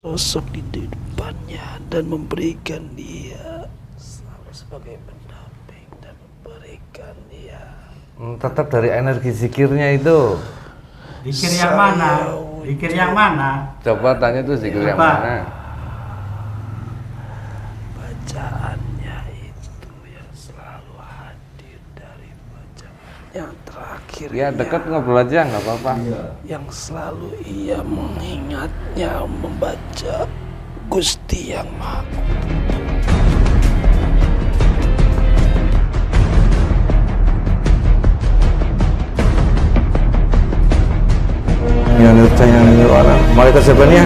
sosok di depannya dan memberikan dia selalu sebagai pendamping dan memberikan dia Tetap dari energi zikirnya itu. Zikir yang mana? Zikir yang mana? Coba tanya tuh zikir yang Apa? mana. bacaannya itu yang selalu hadir dari bacaan yang terakhir Ya dekat ngobrol aja nggak apa-apa. yang selalu ia mengingatnya membaca Gusti Yang Maha Yang percaya orang. Malaikat siapanya?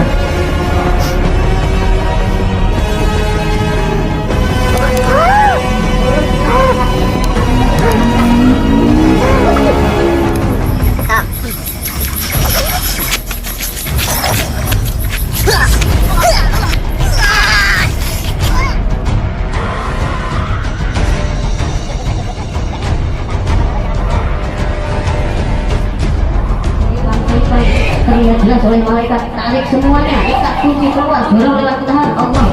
Terlihat jelas oleh malaikat, tarik semuanya, ikat kunci keluar, dorong lewat tahan Allah.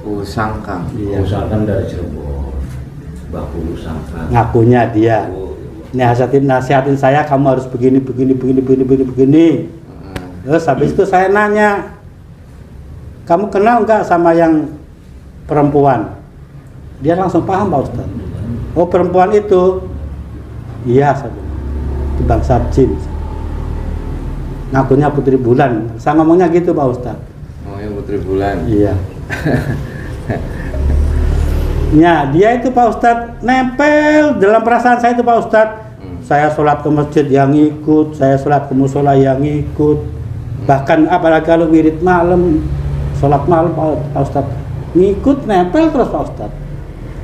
Usangkang. Usahakan dari Cirebon, baku usahakan. Ngakunya dia. Nasihatin saya, kamu harus begini. Terus habis itu saya nanya, kamu kenal nggak sama yang perempuan? Dia langsung paham Pak Ustaz. Oh perempuan itu, iya saya bilang, itu bangsa jin. Ngakunya Putri Bulan. Saya ngomongnya gitu Pak Ustaz. Oh ya Putri Bulan. Iya. Ya, dia itu Pak Ustadz nempel dalam perasaan saya itu Pak Ustadz. Saya sholat ke masjid yang ikut, saya sholat ke musola yang ikut. Bahkan apalagi kalau wirid malam, sholat malam Pak Ustadz ngikut nempel terus Pak Ustadz.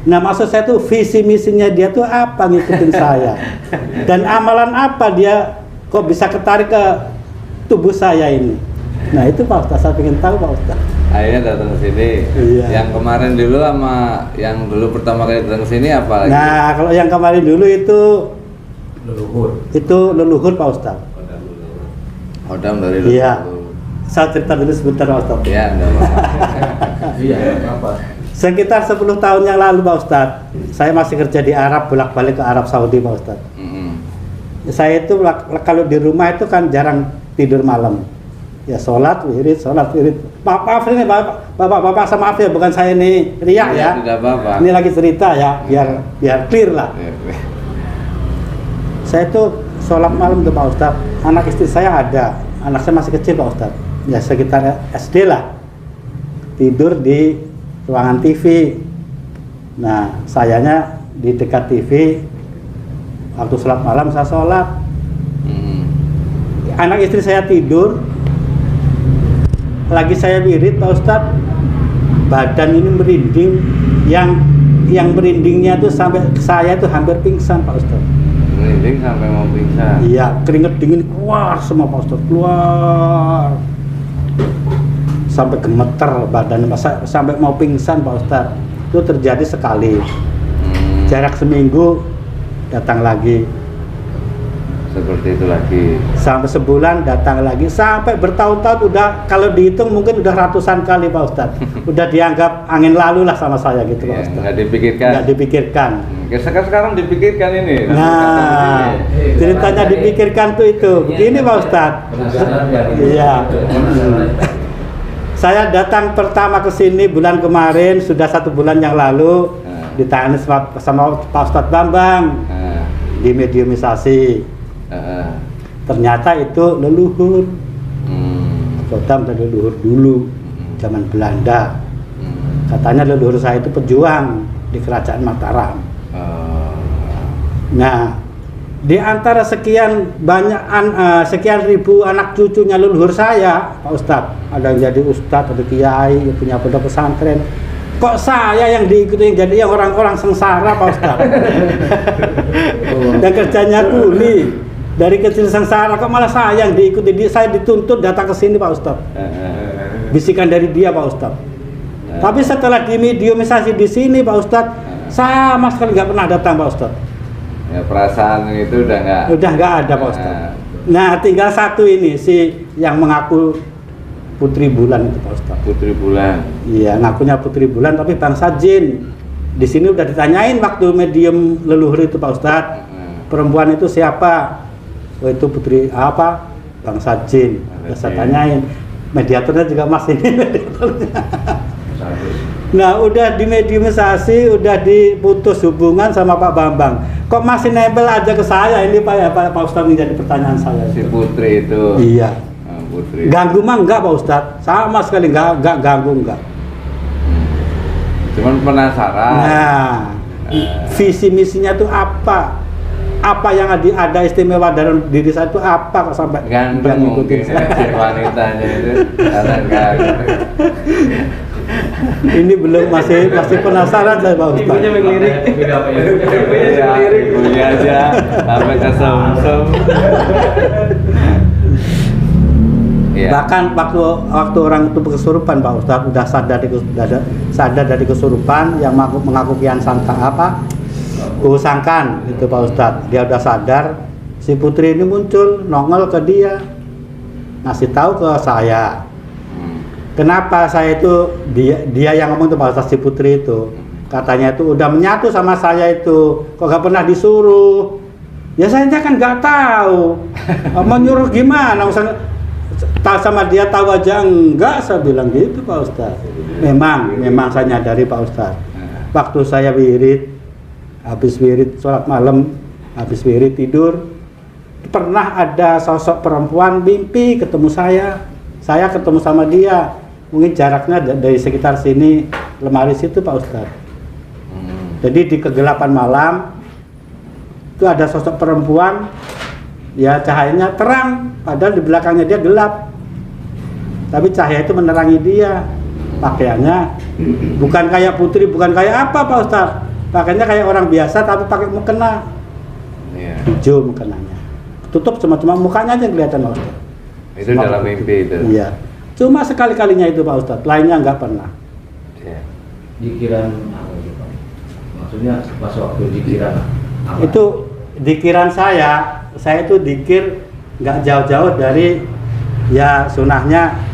Nah maksud saya tuh visi misinya dia tuh apa ngikutin saya, dan amalan apa dia kok bisa ketarik ke tubuh saya ini. Nah itu Pak Ustadz, saya ingin tahu Pak Ustadz. Akhirnya datang ke sini. Iya. Yang kemarin dulu sama yang dulu pertama kali datang ke sini apa lagi? Nah kalau yang kemarin dulu itu leluhur Pak Ustadz. Hodam dari dulu. Iya. Saya cerita dulu sebentar Pak Ustadz. Iya, enggak apa-apa. Iya, apa? Sekitar 10 tahun yang lalu Pak Ustadz, saya masih kerja di Arab, bolak-balik ke Arab Saudi Pak Ustadz. Saya itu kalau di rumah itu kan jarang tidur malam. Ya sholat, wirid. Maaf ini bapak sama maaf ya, bukan saya ini riak ya. Tidak apa-apa. Ini lagi cerita ya, biar clear lah. Saya itu sholat malam tuh Pak Ustadz. Anak istri saya ada, anak saya masih kecil Pak Ustadz. Ya sekitar SD lah. Tidur di ruangan TV. Nah sayanya di dekat TV. Waktu sholat malam saya sholat. Anak istri saya tidur. Lagi saya wirid Pak Ustadz, badan ini merinding, yang merindingnya tuh sampai saya tuh hampir pingsan Pak Ustadz. Merinding sampai mau pingsan. Iya, keringet dingin keluar semua Pak Ustadz, keluar sampai gemeter badan, sampai mau pingsan Pak Ustadz. Itu terjadi sekali, jarak seminggu datang lagi. Seperti itu lagi. Sampai sebulan datang lagi, sampai bertahun-tahun, udah kalau dihitung mungkin udah ratusan kali Pak Ustadz. Udah dianggap angin lalu lah sama saya gitu Pak Ya, Ustadz. nggak dipikirkan. Nggak dipikirkan. Sekarang dipikirkan ini. Nah, ceritanya dipikirkan tuh itu. Begini Pak Ustadz. Penasaran ya? Iya. Saya datang pertama ke sini bulan kemarin, sudah 1 bulan yang lalu, ditangani sama Pak Ustadz Bambang di mediumisasi. Ternyata itu leluhur. Kodam dari leluhur dulu, zaman Belanda. Katanya leluhur saya itu pejuang di kerajaan Mataram. Nah, di antara sekian sekian ribu anak cucunya leluhur saya, Pak Ustadz, ada yang jadi ustadz, ada kiai, yang punya pondok pesantren. Kok saya yang diikuti yang jadi orang-orang sengsara Pak Ustadz? Dan kerjanya kuli. Dari kecil sengsara, kok malah saya yang diikuti, saya dituntut datang ke sini Pak Ustadz. Bisikan dari dia Pak Ustadz. Tapi setelah dimediumisasi di sini Pak Ustadz, sama sekali nggak pernah datang Pak Ustadz. Ya, perasaan itu udah nggak ada Pak Ustadz. Nah, tinggal satu ini si yang mengaku Putri Bulan itu Pak Ustadz. Putri Bulan. Iya, ngakunya Putri Bulan tapi bangsa jin. Di sini udah ditanyain waktu medium leluhur itu Pak Ustadz. Perempuan itu siapa? Oh, itu putri apa? Bangsa jin. Saya tanyain. Mediatornya juga masih ini. Nah, udah dimediumisasi, udah diputus hubungan sama Pak Bambang. Kok masih nempel aja ke saya ini Pak ya, Pak Ustadz, ini jadi pertanyaan saya. Si Putri itu. Iya. Putri. Ganggu mah enggak Pak Ustadz, sama sekali enggak ganggu enggak. Cuman penasaran. Nah, visi misinya tuh apa? Apa yang ada istimewa dalam diri saya itu apa kok sampai ganteng mungkin ya, si wanitanya itu karena ganteng. Ini belum masih penasaran saya Pak Ustadz. Ibunya melirik. Ibunya aja sampai kesem-sem. Ya. Bahkan waktu orang itu kesurupan Pak Ustadz udah sadar dari kesurupan, yang mengaku Kian Santa Sangkan itu Pak Ustadz, dia udah sadar, si Putri ini muncul nongol ke dia, ngasih tahu ke saya. Kenapa saya itu dia yang ngomong tuh Pak Ustadz, si Putri itu katanya itu udah menyatu sama saya itu, kok gak pernah disuruh. Ya saya kan nggak tahu mau nyuruh gimana, sama dia tahu aja enggak, saya bilang gitu Pak Ustadz. Memang saya nyadari Pak Ustadz, waktu saya habis wirid sholat malam, habis wirid tidur, pernah ada sosok perempuan mimpi ketemu saya ketemu sama dia, mungkin jaraknya dari sekitar sini, lemari situ Pak Ustadz. Jadi di kegelapan malam itu ada sosok perempuan, ya cahayanya terang, padahal di belakangnya dia gelap, tapi cahaya itu menerangi dia. Pakaiannya bukan kayak Putri, bukan kayak apa Pak Ustadz, pakainya kayak orang biasa tapi pakai mukena, hijau mukenanya, tutup cuma mukanya aja yang kelihatan Pak Ustadz. Itu dalam mimpi itu. Iya, cuma sekali-kalinya itu Pak Ustadz, lainnya nggak pernah. Dikiran apa gitu? Maksudnya pas waktu dikiran apa? Itu dikiran saya itu dikir nggak jauh-jauh dari ya sunahnya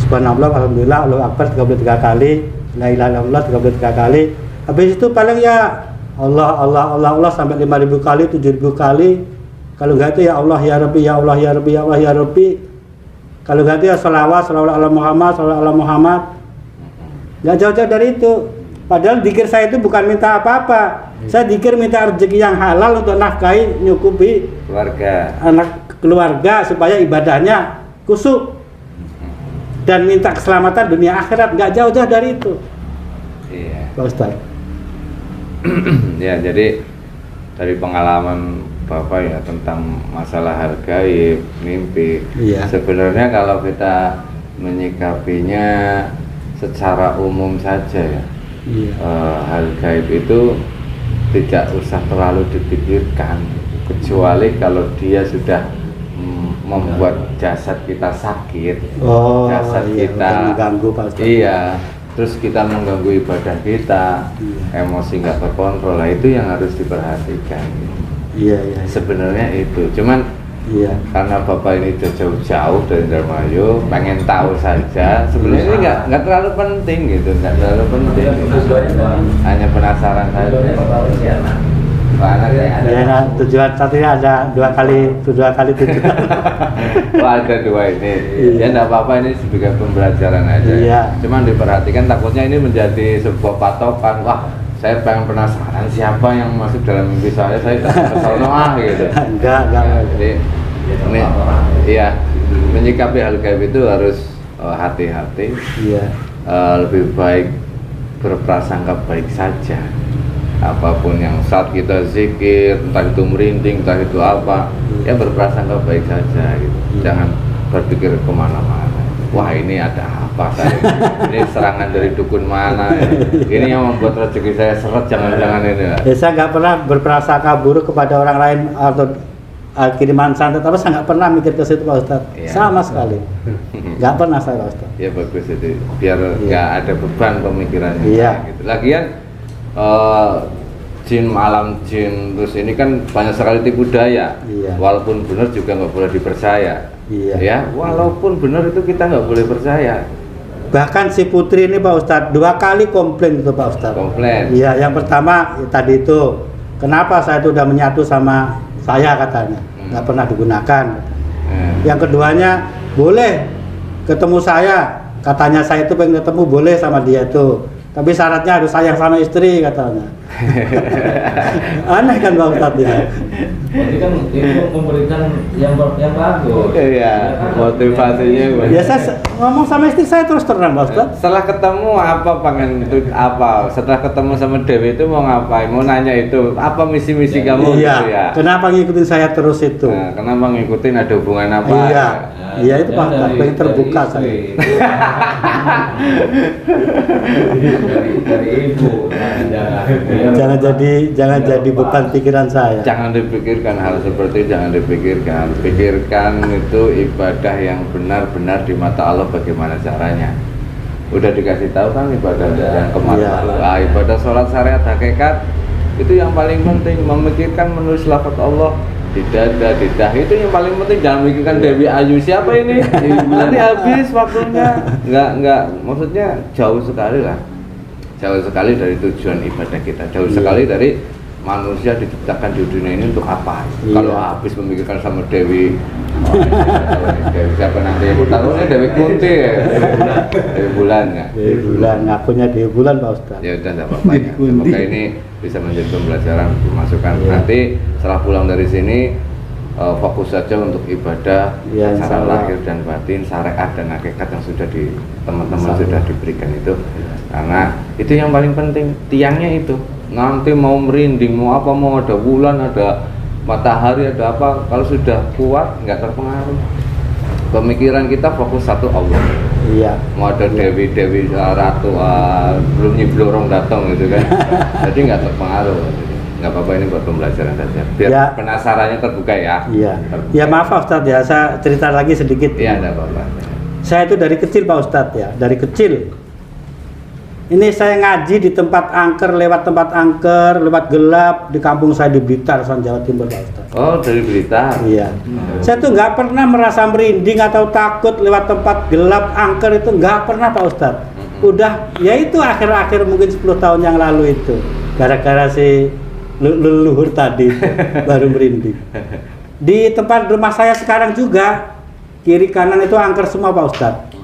subhanallah, alhamdulillah, Allahu akbar 33 kali, la ilaha illallah 33 kali. Habis itu paling ya Allah sampai 5.000 kali, 7.000 kali. Kalau enggak itu ya Allah ya Rabbi, ya Allah ya Rabbi, ya Allah ya Rabbi. Kalau enggak itu ya sholawat ala Muhammad. Enggak jauh-jauh dari itu. Padahal zikir saya itu bukan minta apa-apa. Saya zikir minta rezeki yang halal untuk nafkahi, nyukupi anak keluarga supaya ibadahnya kusuk. Dan minta keselamatan dunia akhirat, enggak jauh-jauh dari itu. Iya. Pak Ustaz. Ya, jadi dari pengalaman Bapak ya tentang masalah hal gaib, mimpi. Iya. Sebenarnya kalau kita menyikapinya secara umum saja ya, Iya. Hal gaib itu tidak usah terlalu dipikirkan, kecuali kalau dia sudah membuat jasad kita sakit, jasad iya, kita mengganggu Pak Ustaz. iya, terus kita mengganggu ibadah kita, emosi nggak terkontrol, lah itu yang harus diperhatikan. Iya. Sebenarnya itu, cuman karena bapak ini udah jauh-jauh dari Indramayu, pengen tahu saja. Sebenarnya ini nggak terlalu penting gitu, nggak terlalu penting. Hanya penasaran saja. Ya, tujuan satunya ada dua kali tujuan. Wah, ada dua ini. Ya enggak apa-apa, ini sebagai pembelajaran aja. Iya. Cuman diperhatikan, takutnya ini menjadi sebuah patokan. Wah, saya pengen penasaran siapa yang masuk dalam mimpi saya kesana gitu. Enggak. Jadi ini iya, menyikapi hal gaib itu harus hati-hati. Iya. Lebih baik berprasangka baik saja. Apapun yang saat kita zikir, entah itu merinding, entah itu apa, ya berprasangka baik saja gitu. Jangan berpikir kemana-mana. Wah, ini ada apa saya? Ini serangan dari dukun mana? Ini yang membuat rezeki saya seret, jangan-jangan ini. Ya, saya nggak pernah berprasangka buruk kepada orang lain atau kiriman santet, tapi saya nggak pernah mikir ke situ Pak Ustadz. Sama sekali. Nggak pernah saya Pak Ustadz. Ya bagus itu, biar nggak ada beban pemikirannya. Gitu. Lagian jin, alam jin, terus ini kan banyak sekali tipu daya. Walaupun benar juga nggak boleh dipercaya. Ya, walaupun benar itu kita nggak boleh percaya. Bahkan si putri ini Pak Ustadz 2 kali komplain itu Pak Ustadz. Komplain. Iya, yang pertama tadi itu, kenapa saya itu udah menyatu sama saya katanya, nggak pernah digunakan. Yang keduanya, boleh ketemu saya, katanya saya itu pengen ketemu, boleh sama dia itu, tapi syaratnya harus sayang sama istri katanya. Aneh kan Pak Ustadz ya. Berarti kan itu memberikan yang bagus. Iya, motivasinya. Ya saya ngomong sama istri saya terus terang Pak Ustadz. Setelah ketemu apa pengen itu apa? Setelah ketemu sama Dewi itu mau ngapain? Mau nanya itu apa misi-misi kamu? Iya. Gitu ya? Kenapa ngikutin saya terus itu? Nah, kenapa ngikutin, ada hubungan apa? Iya. Iya itu Pak Ustadz, pengen terbuka saya. Dari ibu. Jangan jadi beban pikiran saya. Jangan dipikirkan hal seperti itu, jangan dipikirkan. Pikirkan itu ibadah yang benar-benar di mata Allah, bagaimana caranya. Udah dikasih tahu kan ibadah yang kemarin. Nah, ibadah sholat syariat hakikat itu yang paling penting, memikirkan menulis lafaz Allah di dada, di dahi, itu yang paling penting. Jangan memikirkan Dewi Ayu siapa ini. Nanti habis waktunya. Enggak, maksudnya jauh sekali lah. Jauh sekali dari tujuan ibadah kita. Jauh sekali dari manusia diciptakan di dunia ini untuk apa? Kalau habis memikirkan sama Dewi, Dewi siapa nanti? Taruhnya Dewi Kunti ya? Dewi Bulan ya? Dewi Bulan, ngakunya Dewi Bulan Pak Ustadz. Ya udah nggak apa-apa ya. Semoga ini bisa menjadi pembelajaran, masukan. Nanti setelah pulang dari sini fokus saja untuk ibadah secara lahir dan batin, syariat dan hakikat yang sudah teman-teman sudah diberikan itu. Karena itu yang paling penting, tiangnya itu. Nanti mau merinding, mau apa, mau ada bulan, ada matahari, ada apa, kalau sudah kuat nggak terpengaruh. Pemikiran kita fokus satu, Allah. Iya. Mau ada Dewi Ratu belum nyiblorong datang gitu kan. Jadi nggak terpengaruh. Nggak apa-apa, ini buat pembelajaran saja. Biar penasarannya terbuka ya. Iya. Ya maaf Pak Ustadz ya, saya cerita lagi sedikit. Iya, nggak apa-apa. Saya itu dari kecil Pak Ustadz ya, dari kecil. Ini saya ngaji di tempat angker, lewat gelap di kampung saya di Blitar, Jawa Timur Pak Ustadz. Oh, dari Blitar? Iya. Saya tuh nggak pernah merasa merinding atau takut lewat tempat gelap angker itu, nggak pernah Pak Ustadz. Udah, ya itu akhir-akhir mungkin 10 tahun yang lalu itu, gara-gara si leluhur tadi baru merinding. Di tempat rumah saya sekarang juga, kiri kanan itu angker semua Pak Ustadz.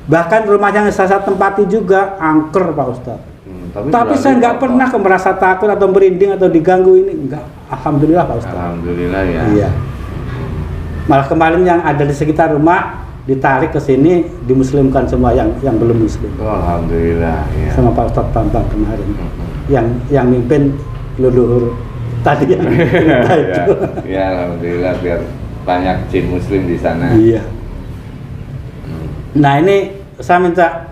Bahkan rumah yang saya tempati juga angker Pak Ustadz. Tapi saya nggak pernah merasa takut atau merinding atau diganggu ini, enggak. Alhamdulillah Pak Ustadz. Alhamdulillah ya. Iya. Malah kemarin yang ada di sekitar rumah ditarik ke sini, dimuslimkan semua yang belum muslim. Oh, alhamdulillah ya. Sama Pak Ustadz Bambang kemarin. Yang mimpin leluhur tadi yang itu. Ya, alhamdulillah, biar banyak jin muslim di sana. Iya. Nah ini saya minta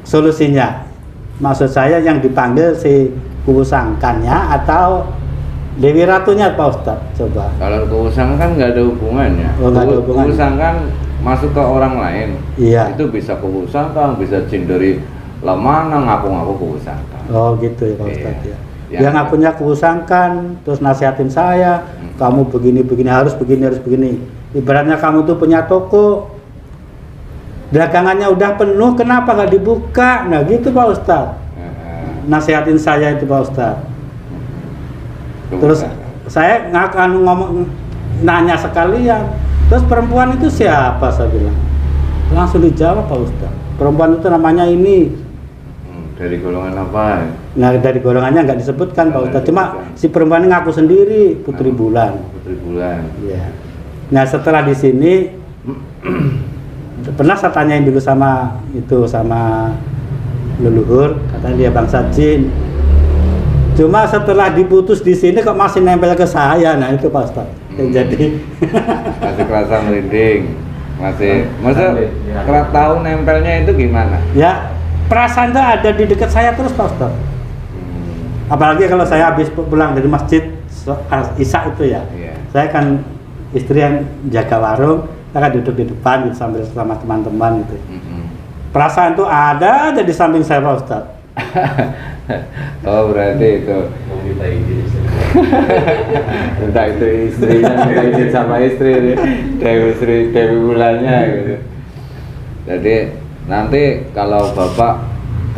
solusinya. Maksud saya yang dipanggil si Kuwusangkannya atau Dewi Ratunya Pak Ustadz, coba. Kalau Kuwusangkan nggak ada hubungannya. Oh, nggak ada hubungannya. Kuwusangkan masuk ke orang lain. Iya. Itu bisa kewusangkan, bisa jin dari lemana ngaku-ngaku kewusangkan. Oh gitu ya Pak Iya. Ustadz ya. Ya. Yang ngakunya kewusangkan, terus nasihatin saya, kamu begini harus begini. Ibaratnya kamu tuh punya toko, dagangannya udah penuh, kenapa nggak dibuka? Nah gitu Pak Ustadz. Nasihatin saya itu Pak Ustadz. Terus saya ngomong nanya sekalian, terus perempuan itu siapa, saya bilang. Langsung dijawab Pak Ustadz, perempuan itu namanya ini. Dari golongan apa? Nah dari golongannya nggak disebutkan Pak Ustadz, cuma si perempuan ini ngaku sendiri Putri Bulan. Putri Bulan. Iya. Nah setelah di sini pernah saya tanyain dulu sama leluhur, kata dia bangsa jin. Cuma setelah diputus di sini kok masih nempel ke saya, nah itu Pak Ustadz. Jadi masih kerasa merinding, masa tahu nempelnya itu gimana? ya perasaan itu ada di dekat saya terus Pak Ustadz. Apalagi kalau saya habis pulang dari masjid Isya itu ya, saya kan istri yang jaga warung, saya kan duduk di depan gitu, sambil sama teman-teman gitu. Perasaan itu ada aja di samping saya Pak Ustadz. Oh berarti itu entah itu istrinya, entah izin sama istri, Dewi Bulannya gitu. Jadi nanti kalau Bapak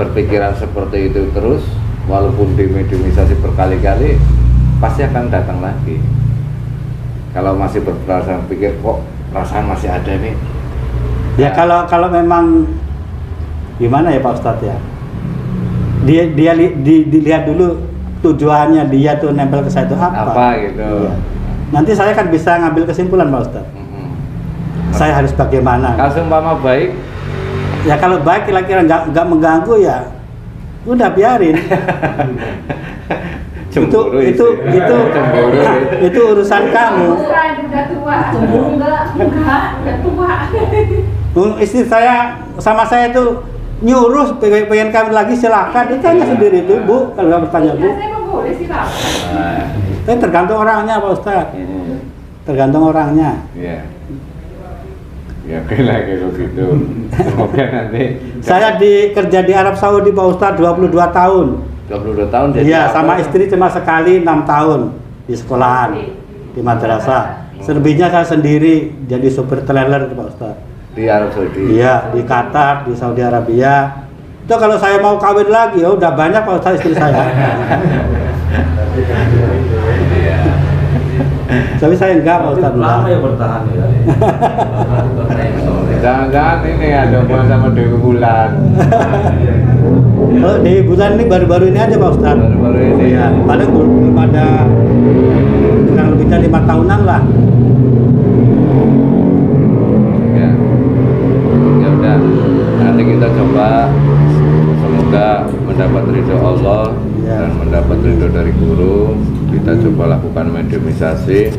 berpikiran seperti itu terus, walaupun dimediumisasi berkali-kali, pasti akan datang lagi. Kalau masih berperasaan pikir kok perasaan masih ada nih. Ya kalau memang gimana ya Pak Ustadz ya, dilihat dulu tujuannya dia tuh nempel ke saya itu apa gitu. Iya. Nanti saya kan bisa ngambil kesimpulan Pak Ustadz. Saya harus bagaimana. Kalau seumpama baik, ya kalau baik kira-kira nggak mengganggu ya udah biarin. Cemburu itu urusan kamu. Udah tua. Cemburu enggak tua. Istri saya sama saya itu nyuruh pengen kawin lagi silakan, ditanya sendiri itu Bu, kalau nggak bertanya Bu. Saya mah boleh silakan. Tapi tergantung orangnya Pak Ustadz. Tergantung orangnya. Iya. Ya kayak gitu. Semoga nanti Saya kerja di Arab Saudi Pak Ustadz 22 tahun. 22 tahun jadi Iya, apa? sama istri cuma sekali 6 tahun di sekolahan, di madrasah. Selebihnya saya sendiri jadi supir trailer Pak Ustadz. Di Arab Saudi. Iya, di Qatar, di Saudi Arabia. Itu kalau saya mau kawin lagi, oh udah banyak Pak Ustadz istri saya. Tapi saya enggak Pak Ustadz. Lama ya bertahan ya. Jangan-jangan ini ada hubungan sama Dewi Bulan. Oh, Dewi Bulan ini baru-baru ini aja Pak Ustadz. Baru-baru ini. Iya, paling belum ada kurang lebihnya 5 tahunan lah. Ya. Ya udah. Nanti kita coba, semoga mendapat ridho Allah dan mendapat ridho dari guru. Kita coba lakukan mediumisasi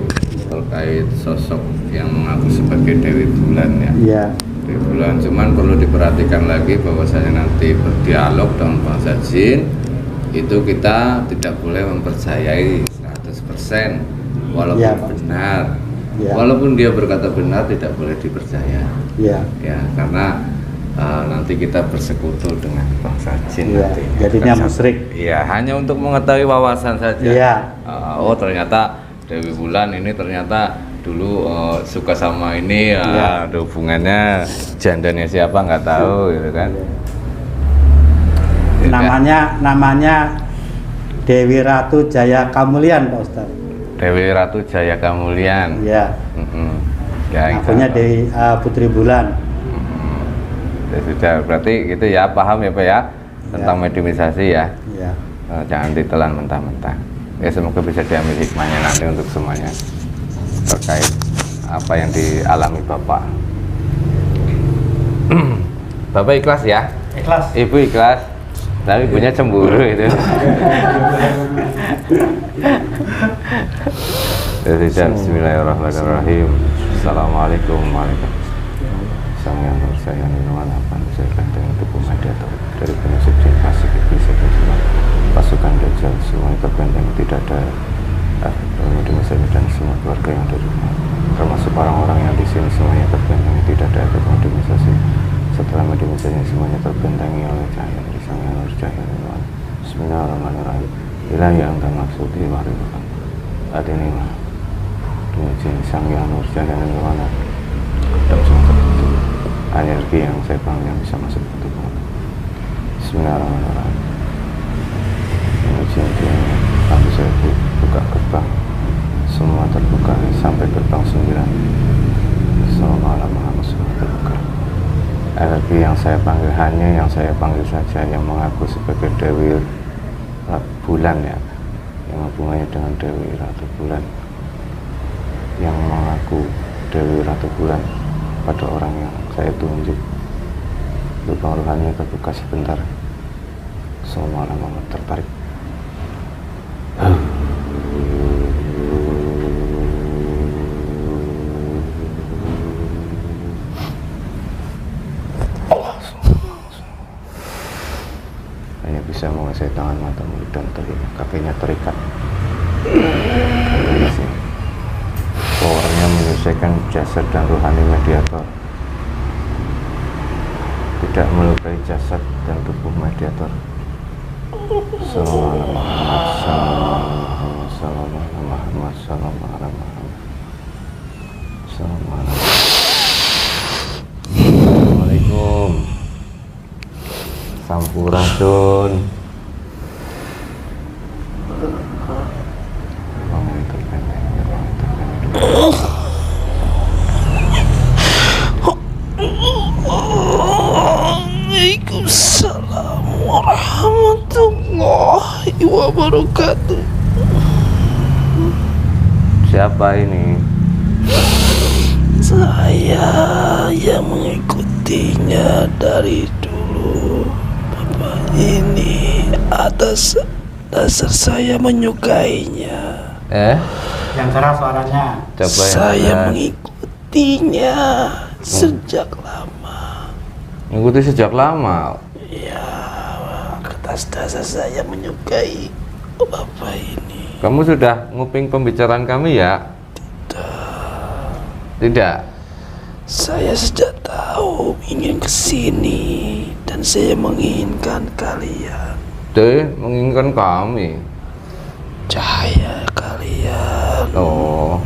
terkait sosok yang mengaku sebagai Dewi Bulan ya. Iya. Dewi Bulan, cuman perlu diperhatikan lagi bahwasanya nanti berdialog dengan bangsa jin itu kita tidak boleh mempercayai 100% walaupun Ya, Pak. benar. Ya. Walaupun dia berkata benar tidak boleh dipercaya. Iya. Ya, karena nanti kita bersekutu dengan bangsa jin Iya, nanti. jadinya Bukan musyrik. Iya, hanya untuk mengetahui wawasan saja. Iya. Oh ternyata Dewi Bulan ini ternyata dulu suka sama ini, Iya. ada hubungannya, jandanya siapa nggak tahu gitu kan. Ya, Namanya Dewi Ratu Jaya Kamulian Pak Ustadz. Dewi Ratu Jaya Kamulian. Iya. Ya, Akunya Dewi Putri Bulan. Ya sudah, berarti gitu ya, paham ya Pak ya tentang mediumisasi ya. Iya. Jangan ditelan mentah-mentah. Ya semoga bisa diambil hikmahnya nanti untuk semuanya terkait apa yang dialami Bapak. Bapak ikhlas ya? Ikhlas. Ibu ikhlas, tapi ibunya cemburu itu. Ya sudah, bismillahirrahmanirrahim. Assalamualaikum warahmatullahi wabarakatuh. Sang yang bersayang minuman apa saya dengan tubuh media dari penyusup jin fasik iblis dan semua pasukan dajjal semuanya terbenteng, tidak ada di Mesir dan semua keluarga yang dari rumah, termasuk orang-orang yang di sini semuanya terbentengi, tidak ada efek mediumisasi. Setelah mediumisasi semuanya terbentengi oleh cahaya dari sang yang nur cahaya Tuhan. Bismillahirrahmanirrahim. Ilahi anta maksudi waridukan. Saat ini mah dimensi sang yang nur cahaya Tuhan. Tidak bisa terbentuk. Energi yang saya panggil yang bisa masuk ke tubuh. Bismillahirrahmanirrahim. Dimensi yang kami saya buka gerbang. Semua terbuka sampai gerbang 9. Assalamualaikum semua terbuka. Energi yang saya panggil hanya yang saya panggil saja yang mengaku sebagai Dewi Bulan ya, yang hubungannya dengan Dewi Ratu Bulan, yang mengaku Dewi Ratu Bulan pada orang yang saya tunjuk. Lubang rohani terbuka sebentar. Semua orang tertarik. Hanya bisa menguasai tangan, mata, mulut, dan telinga. Kakinya terikat. Powernya menyelesaikan jasad dan rohani mediator. Tidak melukai jasad dan tubuh mediator. Assalamualaikum. Sampurasun. Waalaikumsalam warahmatullahi wabarakatuh. Siapa ini? Saya yang mengikutinya dari dulu. Bapak ini atas dasar saya menyukainya. Yang keras suaranya. Coba yang Saya keras. mengikutinya sejak lama. Mengikuti sejak lama. Ya, atas dasar saya menyukai Bapak ini. Kamu sudah nguping pembicaraan kami ya? Tidak. Saya sejak tahu ingin kesini dan saya menginginkan kalian, Menginginkan kami. cahaya kalian. Oh.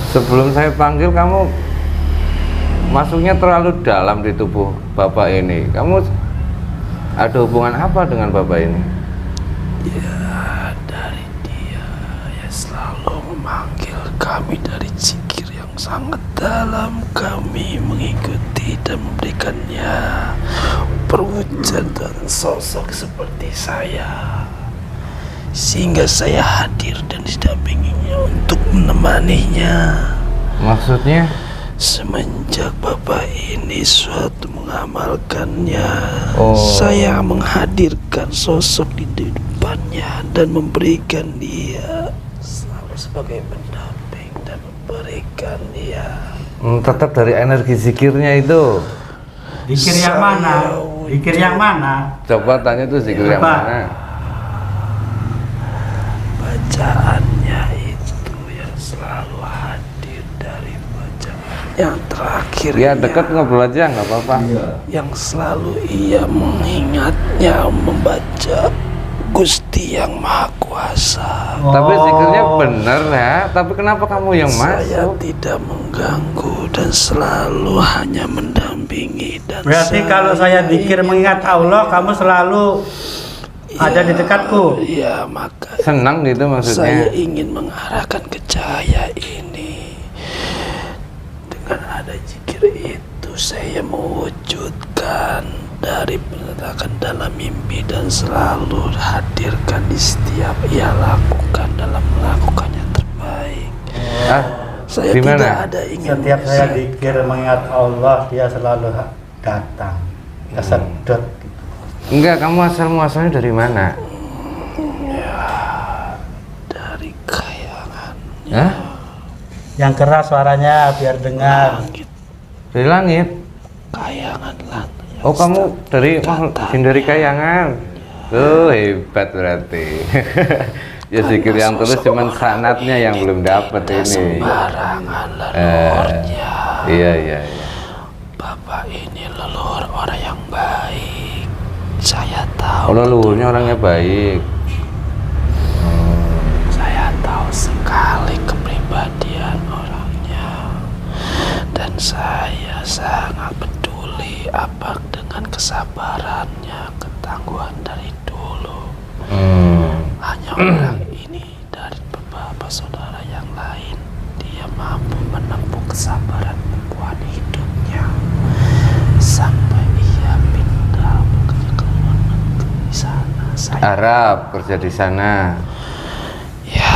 Sebelum saya panggil kamu masuknya terlalu dalam di tubuh Bapak ini. Kamu ada hubungan apa dengan Bapak ini? Ya, dari dia ya selalu memanggil kami dari zikir yang sangat dalam. Kami mengikuti dan memberikannya perwujudan sosok seperti saya, sehingga saya hadir dan didampinginya untuk menemaninya. Maksudnya? Semenjak Bapak ini suatu mengamalkannya, Oh. saya menghadirkan sosok di depannya dan memberikan dia selalu sebagai pendamping dan memberikan dia. Tetap dari energi zikirnya itu. Zikir yang mana? Zikir yang mana? Coba tanya tuh zikir yang Apa? mana? Bacaannya itu yang selalu hadir dari bacaan yang terakhir. Ya dekat ngobrol aja nggak apa-apa. Yang selalu ia mengingatnya membaca Gusti yang Maha Kuasa. Tapi zikirnya bener ya. Tapi kenapa kamu yang Saya masuk? tidak mengganggu dan selalu hanya mendampingi dan Berarti kalau saya zikir mengingat Allah, kamu selalu ada di dekatku. Ya, maka Senang gitu saya maksudnya. ingin mengarahkan ke cahaya ini. Dengan ada zikir itu saya mewujudkan dari penetakan dalam mimpi dan selalu hadirkan di setiap ia lakukan dalam melakukannya terbaik. Saya Gimana? tidak ada ingin Setiap saya zikir mengingat Allah, dia selalu datang. Kesedot. Enggak, kamu asal-muasalnya dari mana? dari kayangan Hah? Yang keras suaranya biar dengar. langit, Dari langit? kayangan langit. Oh, kamu dari kayangan. Oh, hebat berarti. Ya zikir yang terus cuman sanatnya yang belum dapat ini. Sembarangan leluhurnya. Iya. Bapak ini leluhur orang yang baik. Saya tahu. Leluhurnya orangnya baik. Saya tahu sekali kepribadian orangnya. Dan saya sangat peduli apa dengan kesabarannya, ketangguhan dari dulu. Hanya orang ini dari beberapa saudara yang lain, dia mampu menempuh kesabaran membuat hidupnya sampai ia pindah bekerja ke luar negeri di sana. Arab kerja di sana. Ya,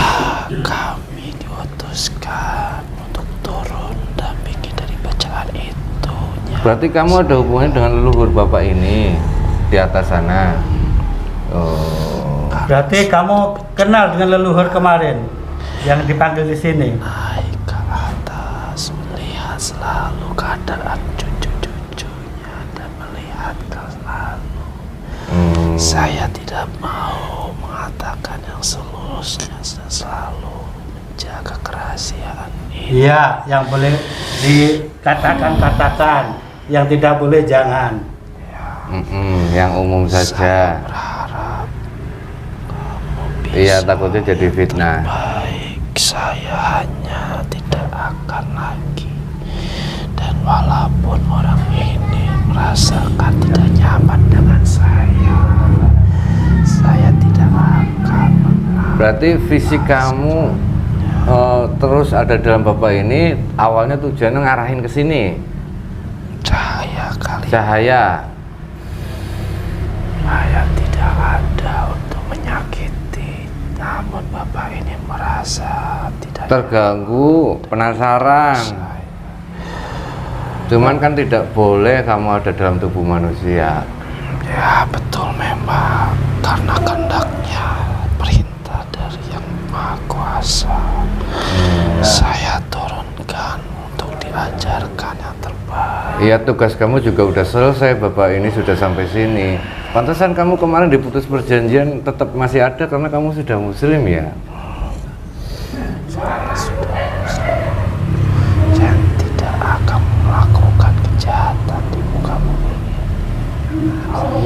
kami diutuskan untuk turun dampingi dari bacaan itu. Berarti kamu ada hubungannya dengan leluhur bapak ini di atas sana. Berarti kamu kenal dengan leluhur kemarin yang dipanggil di sini. Naik ke atas, melihat selalu keadaan cucu-cucunya dan melihat selalu. Saya tidak mau mengatakan yang seluruhnya dan selalu menjaga kerahasiaan ini. Iya, yang boleh dikatakan, yang tidak boleh jangan. Yang umum saja. Berharap kamu bisa Iya, takutnya jadi fitnah. baik. Saya hanya tidak akan lagi. Dan walaupun orang ini merasakan tidak nyaman dengan saya tidak akan pernah. Berarti fisik kamu terus ada dalam bapak ini, awalnya tujuannya ngarahin ke sini. Cahaya kali. Cahaya. Saya tidak ada untuk menyakiti. Namun bapak ini merasa tidak Terganggu, penasaran. Cuman kan tidak boleh kamu ada dalam tubuh manusia. Ya betul memang, karena kehendaknya perintah dari yang Maha Kuasa. Saya turunkan untuk diajarkan yang terbaik. Iya, tugas kamu juga udah selesai, bapak ini sudah sampai sini. Pantesan kamu kemarin diputus perjanjian tetap masih ada karena kamu sudah muslim ya. Saya sudah muslim dan tidak akan melakukan kejahatan di muka bumi.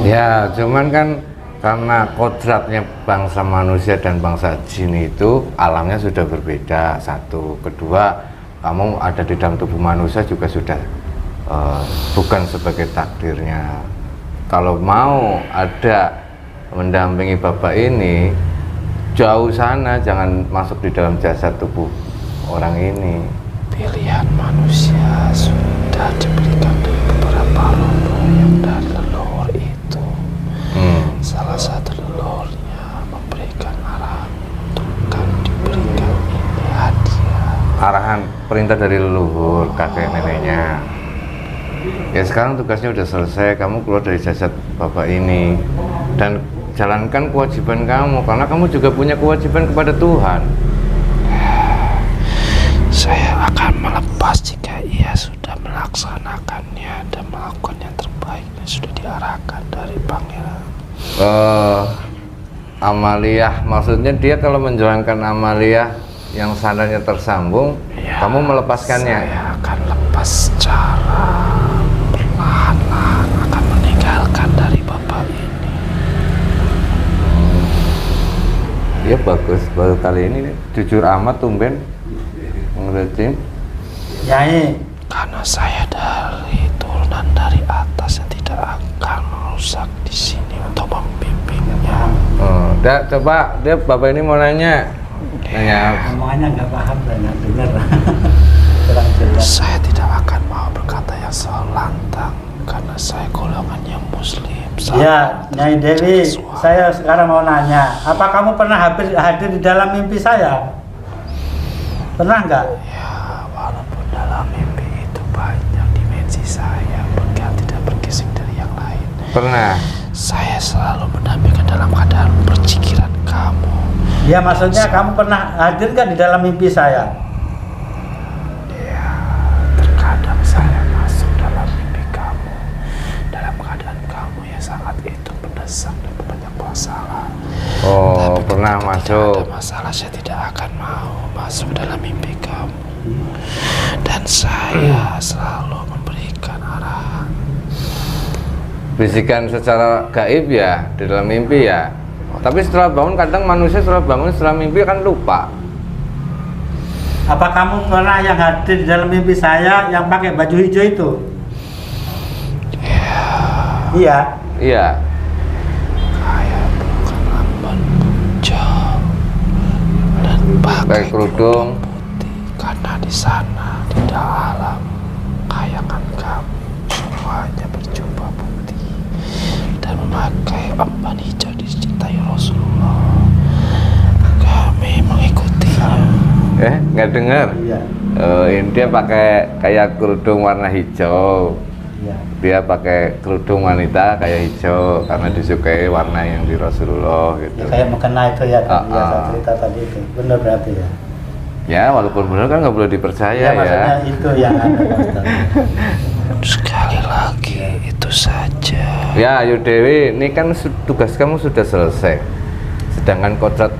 Ya, cuman kan karena kodratnya bangsa manusia dan bangsa jin itu alamnya sudah berbeda. Satu, kedua, kamu ada di dalam tubuh manusia juga sudah bukan sebagai takdirnya. Kalau mau ada mendampingi bapak ini jauh sana, jangan masuk di dalam jasad tubuh orang ini. Pilihan manusia sudah diberikan dari beberapa rombongan yang dari leluhur itu. Salah satu leluhurnya memberikan arahan untuk kan diberikan ini hadiah. Arahan perintah dari leluhur kakek neneknya. Ya sekarang tugasnya udah selesai, kamu keluar dari jasad bapak ini dan jalankan kewajiban kamu karena kamu juga punya kewajiban kepada Tuhan. Saya akan melepas jika ia sudah melaksanakannya dan melakukan yang terbaik yang sudah diarahkan dari pangeran. Amaliyah, maksudnya dia kalau menjalankan amaliyah yang sanadnya tersambung, Ya, kamu melepaskannya. Saya akan lepas secara perlahan-lahan, akan meninggalkan dari bapak ini. Ya bagus, baru kali ini jujur amat tumben ngerti. Nyai, Karena saya dari turunan dari atas yang tidak akan merusak di sini untuk membimbingnya. Coba dia bapak ini mau nanya. semuanya nggak paham dan nggak dengar. Kurang jelas. Saya tidak akan mau berkata yang selantang karena saya golongannya muslim. Ya, Nyai Dewi, saya sekarang mau nanya, apa kamu pernah hadir di dalam mimpi saya? Pernah nggak? Ya, walaupun dalam mimpi itu banyak dimensi saya, bahkan tidak bergeser dari yang lain. Pernah. Saya selalu mendampingkan dalam keadaan percikiran kamu. Ya, maksudnya kamu pernah hadir nggak di dalam mimpi saya? Ya, terkadang saya masuk dalam mimpi kamu dalam keadaan kamu yang sangat itu mendesak dan banyak masalah. Oh, pernah masuk. Tidak ada masalah, saya tidak akan mau masuk dalam mimpi kamu. Dan saya selalu memberikan arahan. Bisikan secara gaib ya, di dalam mimpi ya. Tapi setelah bangun, kadang manusia setelah bangun, setelah mimpi kan lupa. Apa kamu pernah yang hadir di dalam mimpi saya yang pakai baju hijau itu? Iya. Iya. Kayak bukan lamban hijau dan pakai kerudung putih, karena di sana di dalam kayangan kamu semuanya berjubah putih dan memakai amban hijau dicintai Rasulullah. Kami mengikutinya. Nggak dengar? Iya. Ini dia pakai kayak kerudung warna hijau. Iya. Dia pakai kerudung wanita kayak hijau karena disukai warna yang di Rasulullah gitu. Ya, kayak mekena itu ya, saya Ah. cerita tadi itu. Benar berarti ya. Ya, walaupun benar kan nggak boleh dipercaya Ya, maksudnya ya. itu yang ada Pak Ustaz. Sekali lagi itu saja. Ya, Ayu Dewi, ini kan tugas kamu sudah selesai. Sedangkan kodrat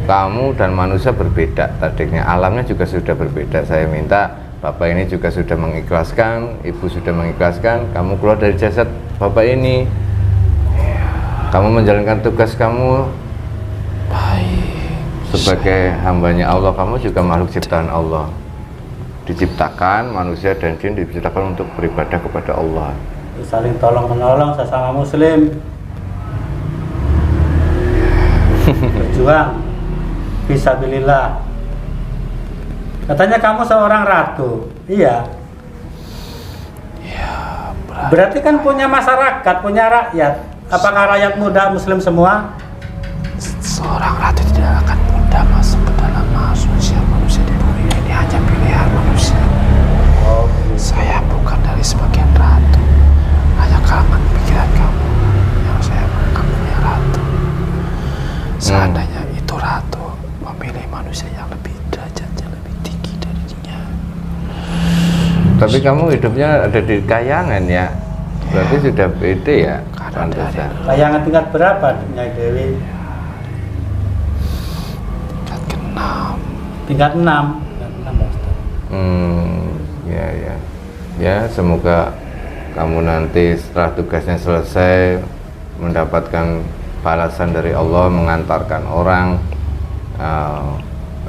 kamu dan manusia berbeda tadinya, alamnya juga sudah berbeda. Saya minta Bapak ini juga sudah mengikhlaskan, Ibu sudah mengikhlaskan, kamu keluar dari jasad Bapak ini. Kamu menjalankan tugas kamu Baik. sebagai hambanya Allah. Kamu juga makhluk ciptaan Allah, diciptakan manusia dan jin diciptakan untuk beribadah kepada Allah. Saling tolong menolong sesama muslim. Berjuang fisabilillah. Katanya kamu seorang ratu. Iya. Ya, Berarti kan punya masyarakat, punya rakyat. Apakah rakyat muda muslim semua? seorang ratu tidak akan mudah masuk ke dalam manusia di bumi ini, hanya pilihan manusia. Saya bukan dari sebagian ratu, hanya kalangan pikiran kamu yang saya menganggapnya ratu. Seandainya itu ratu memilih manusia yang lebih derajatnya lebih tinggi darinya. Tapi kamu hidupnya ada di kayangan ya, berarti sudah beda ya. Karena Pantesan. Kayangan tingkat berapa Nyai Dewi? Tingkat ke-6. Tingkat 6. Tingkat 6 Pak Ustaz. Ya. Ya, semoga kamu nanti setelah tugasnya selesai mendapatkan balasan dari Allah, mengantarkan orang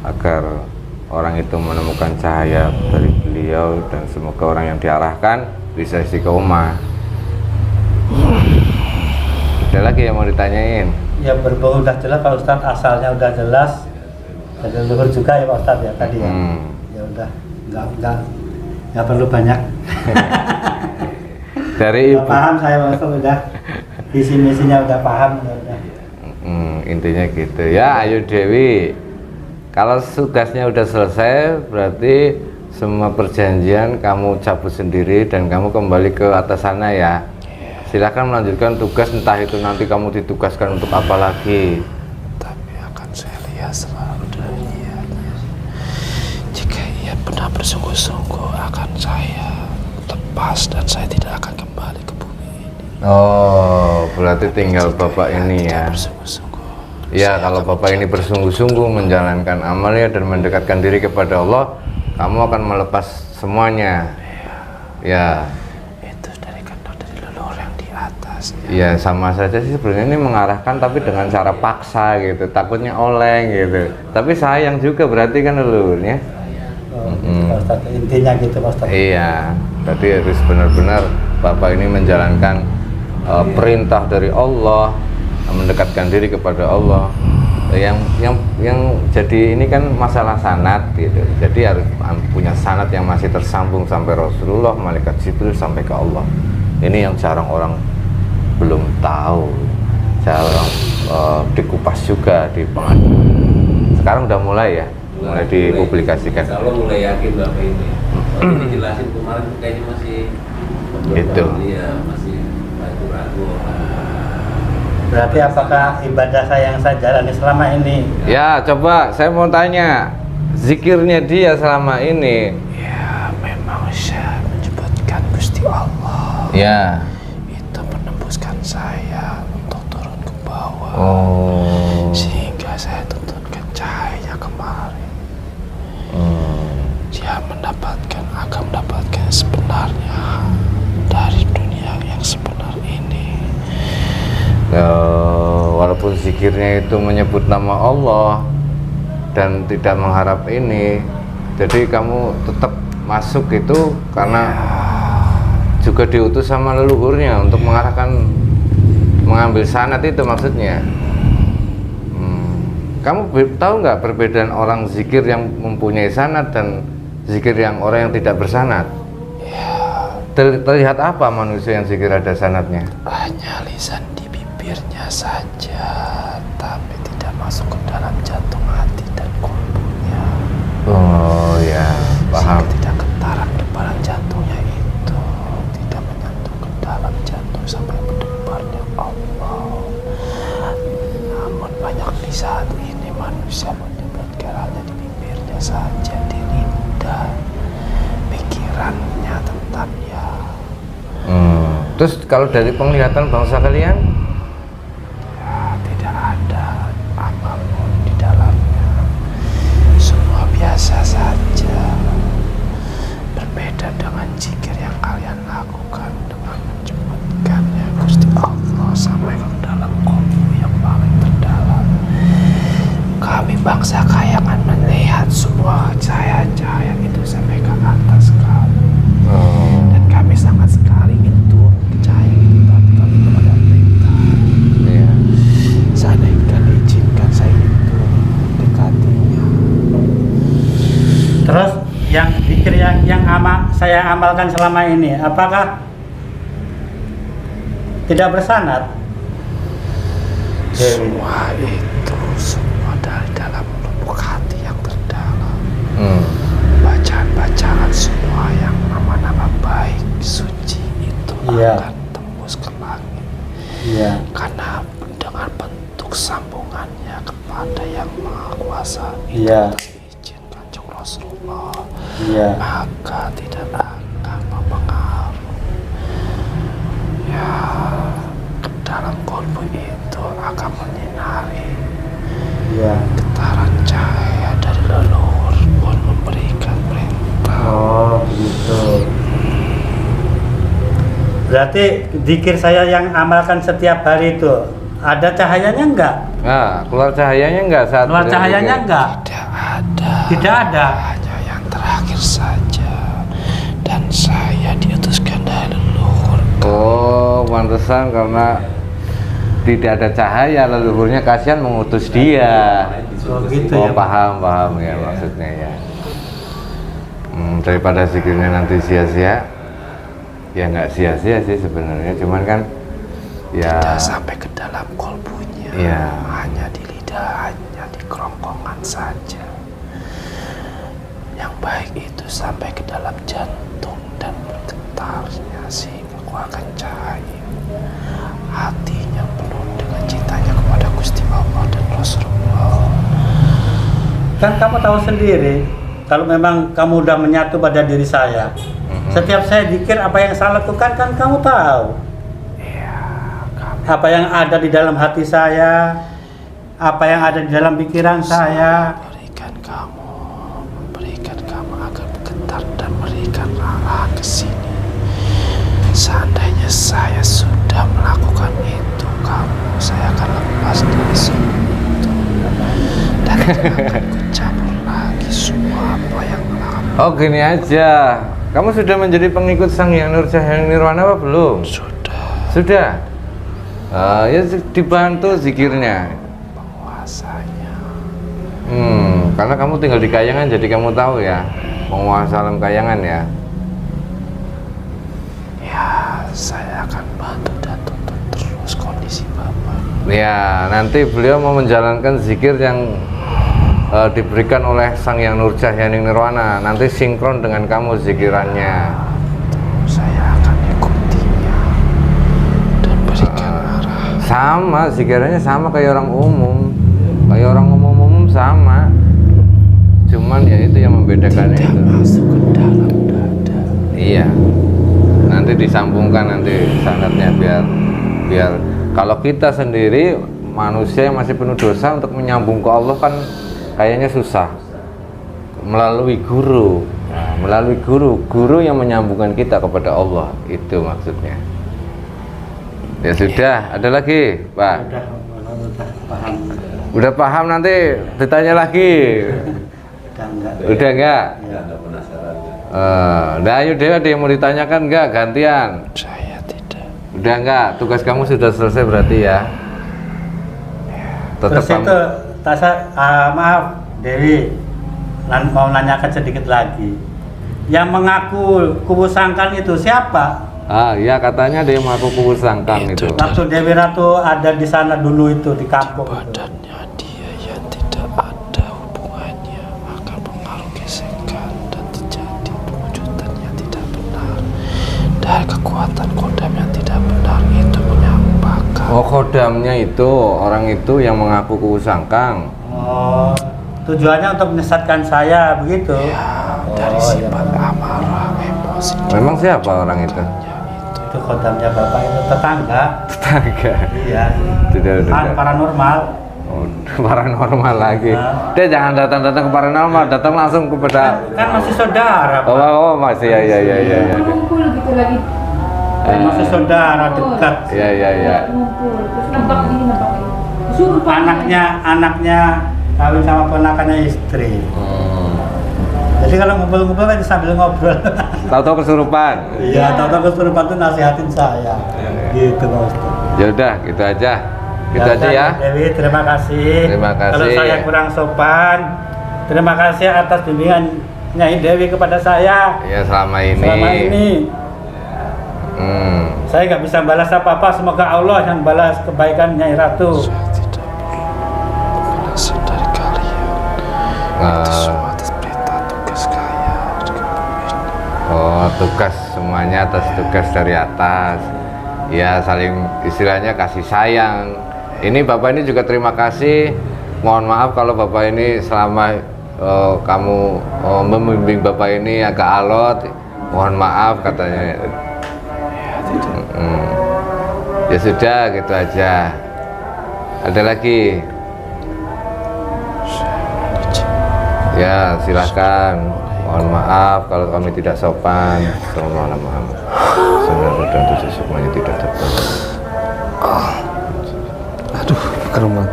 agar orang itu menemukan cahaya dari beliau, dan semoga orang yang diarahkan bisa istiqomah. Ada lagi yang mau ditanyain? Ya berbohong udah jelas Pak Ustadz, asalnya udah jelas. Dari leluhur juga ya Pak Ustadz ya tadi ya. Ya udah, nggak perlu banyak. Dari Udah ibu. paham saya Pak Ustadz, udah visi misinya udah paham ya udah. Intinya gitu ya. Ayu Dewi, kalau tugasnya udah selesai berarti semua perjanjian kamu cabut sendiri dan kamu kembali ke atas sana ya. Silakan melanjutkan tugas, entah itu nanti kamu ditugaskan untuk apa lagi. Tapi akan saya lihat selalu dari niatnya. Jika ia benar bersungguh-sungguh, akan saya lepas dan saya tidak akan kembali ke bumi ini. Oh, berarti tinggal Bapak ini ya. Bersungguh-sungguh. Ya, kalau Bapak ini bersungguh-sungguh menjalankan amalnya dan mendekatkan diri kepada Allah, kamu akan melepas semuanya. Ya. Itu dari kehendak dari leluhur yang di atas. Ya, sama saja sih sebenarnya ini mengarahkan tapi dengan cara paksa gitu, takutnya oleng gitu. Tapi sayang juga berarti kan leluhurnya. Pak Ustadz, intinya gitu Pak Ustadz. Iya, tadi harus benar-benar Bapak ini menjalankan perintah dari Allah, mendekatkan diri kepada Allah. Yang jadi ini kan masalah sanad gitu. Jadi harus punya sanad yang masih tersambung sampai Rasulullah, malaikat Jibril sampai ke Allah. Ini yang jarang orang belum tahu, jarang dikupas juga di pengadilan. Sekarang udah mulai ya, mulai dipublikasikan. Kalau mulai yakin Bapak ini, kalau dijelasin kemarin kayaknya masih Gitu. Iya, masih ragu-ragu. Berarti apakah ibadah saya yang saya jalani selama ini? Ya, coba saya mau tanya, zikirnya dia selama ini. Ya, memang saya menyebutkan Gusti Allah. Ya. Itu menembuskan saya untuk turun ke bawah. Oh. akan mendapatkan sebenarnya dari dunia yang sebenar ini. Walaupun zikirnya itu menyebut nama Allah dan tidak mengharap ini, jadi kamu tetap masuk itu karena juga diutus sama leluhurnya untuk mengambil sanad itu maksudnya. Kamu tahu nggak perbedaan orang zikir yang mempunyai sanad dan zikir yang orang yang tidak bersanad? Terlihat apa manusia yang zikir ada sanadnya? Hanya lisan di bibirnya saja, tapi tidak masuk ke dalam jantung hati dan kolbunya. Oh ya, paham. Sehingga tidak getaran debaran jantungnya itu tidak menyentuh ke dalam jantung sampai berdebarnya Allah. Namun banyak di saat ini manusia menyebutkan hanya di bibirnya saja, di lidah, pikirannya tetap ya. Terus kalau dari penglihatan bangsa kalian? Ya, tidak ada apapun di dalamnya. Semua biasa saja. Berbeda dengan zikir yang kalian lakukan dengan menyebutkannya Gusti Allah sampai ke dalam kolbu yang paling terdalam. Kami bangsa kayangan melihat semua cahaya-cahaya itu sampai ke atas kami. Dan kami sangat sekali itu percaya itu, tapi kami kepada perintah. Iya. Seandainya diizinkan saya itu dekatinya. Terus yang zikir yang saya amalkan selama ini, apakah tidak bersanad? Semua itu semua dari dalam lubuk hati yang terdalam. Bacaan-bacaan semua yang nama-nama baik, suci itu akan tembus ke langit. Iya. Karena dengan bentuk sambungannya kepada yang Maha Kuasa Iya. izin Kanjeng Rasulullah, Iya. maka tidak akan mempengaruhi ya ke dalam kolbu itu akan menyinari Iya. getaran cahaya dari leluhur pun memberikan perintah. Oh, begitu. Berarti zikir saya yang amalkan setiap hari itu ada cahayanya enggak? Nah, keluar cahayanya enggak saat Keluar beliau cahayanya zikir? enggak? Tidak ada. Tidak ada. Hanya yang terakhir saja. Dan saya diutuskan dari leluhur. Oh, pantesan karena tidak ada cahaya leluhurnya kasihan mengutus dia. Oh, gitu Oh, ya. paham ya maksudnya ya. Daripada zikirnya nanti sia-sia, ya nggak sia-sia sih sebenarnya, cuman kan ya Tidak sampai ke dalam kolbunya. Iya. Hanya di lidah, hanya di kerongkongan saja. Yang baik itu sampai ke dalam jantung dan bergetarnya sehingga ku akan cahaya. Hatinya penuh dengan cintanya kepada Gusti Allah dan Rasulullah. Kan kamu tahu sendiri, kalau memang kamu udah menyatu pada diri saya, setiap saya zikir apa yang saya lakukan kan kamu tahu. Iya, kami Apa yang ada di dalam hati saya, apa yang ada di dalam pikiran saya. memberikan kamu agar bergetar dan memberikan arah ke sini. Seandainya saya sudah melakukan itu, saya akan lepas dari semua itu dan tidak akan kucampur lagi semua apa yang melakukan. oh gini aja. Kamu sudah menjadi pengikut Sang Hyang Nur Cahaya Nirwana apa belum? Sudah. Ya dibantu zikirnya. Penguasanya. Karena kamu tinggal di Kayangan, jadi kamu tahu ya penguasa alam Kayangan ya. Ya, saya akan bantu dan tuntun terus kondisi Bapak. Ya, nanti beliau mau menjalankan zikir yang diberikan oleh Sang Hyang Nur Cahaya Nirwana. Nanti sinkron dengan kamu zikirannya. Saya akan ikutinya dan berikan arah. Sama, zikirannya sama kayak orang umum. Kayak orang umum sama. Cuman ya itu yang membedakan Tidak itu. masuk ke dalam dada. Iya. Nanti disambungkan nanti sanadnya biar kalau kita sendiri manusia yang masih penuh dosa untuk menyambung ke Allah kan kayaknya susah melalui guru. Nah, melalui guru yang menyambungkan kita kepada Allah, itu maksudnya. Ya sudah, ada lagi, Pak. Udah paham. Udah paham, nanti ditanya lagi. Udah enggak? Ya. Nah, ayo Dewa, ada yang mau ditanyakan enggak? Gantian. Saya tidak. Udah enggak? Tugas kamu sudah selesai berarti ya? Tetap Terus itu, maaf Dewi, mau nanyakan sedikit lagi. Yang mengaku kubu sangkan itu siapa? ya katanya ada yang mengaku kubur sangkang itu. Waktu Dewi Ratu ada di sana dulu itu di kampung. Badannya dia yang tidak ada hubungannya akan pengaruh gesekan dan terjadi perwujudan yang tidak benar dari kekuatan kodam yang tidak benar itu menyampaikan. Oh, kodamnya itu orang itu yang mengaku kubur sangkang. Oh, tujuannya untuk menyesatkan saya begitu. Ya, dari sifat amarah, emosi. Memang siapa orang itu? Itu kodamnya bapak itu tetangga. Tetangga. Iya. Sudah. Paranormal. Oh, paranormal lagi. Nah. Dia jangan datang ke paranormal, datang langsung kepada. Kan masih saudara, Pak. Oh, masih ya. Ngumpul gitu lagi. Kan masih saudara dekat. Ya. Ngumpul, terus nebak ini nebak ini. Sumpah. Anaknya kawin sama ponakannya istri. Jadi kalau ngumpul-ngumpul kan sambil ngobrol. Tahu-tahu kesurupan. Iya, tahu-tahu kesurupan tuh nasihatin saya. Gitu, Pak Ustadz. Ya udah, gitu aja. Gitu aja ya. Dewi, terima kasih. Terima kasih. Kalau saya kurang sopan, terima kasih atas bimbingan Nyai Dewi kepada saya. Ya selama ini. Selama ini saya nggak bisa balas apa-apa. Semoga Allah yang balas kebaikan Nyai Ratu. Saya tidak perlu balasan dari kalian. Itu semua atas perintah tugas kaya di kampung ini. Oh, tugas semuanya atas tugas dari atas. Ya saling istilahnya kasih sayang. Ini Bapak ini juga terima kasih. Mohon maaf kalau Bapak ini selama kamu membimbing Bapak ini agak alot. Mohon maaf katanya. Ya sudah, gitu aja. Ada lagi? Ya silahkan. Mohon maaf kalau kami tidak sopan. Assalamualaikum. Saudara dan dosa semuanya tidak tepat. Aduh, kerumat.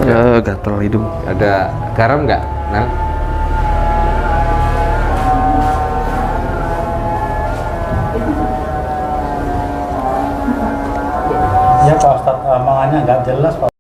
Ya, gatel hidung. Ada garam nggak? Nah, Ya Pak Ustadz, omongannya nggak jelas Pak.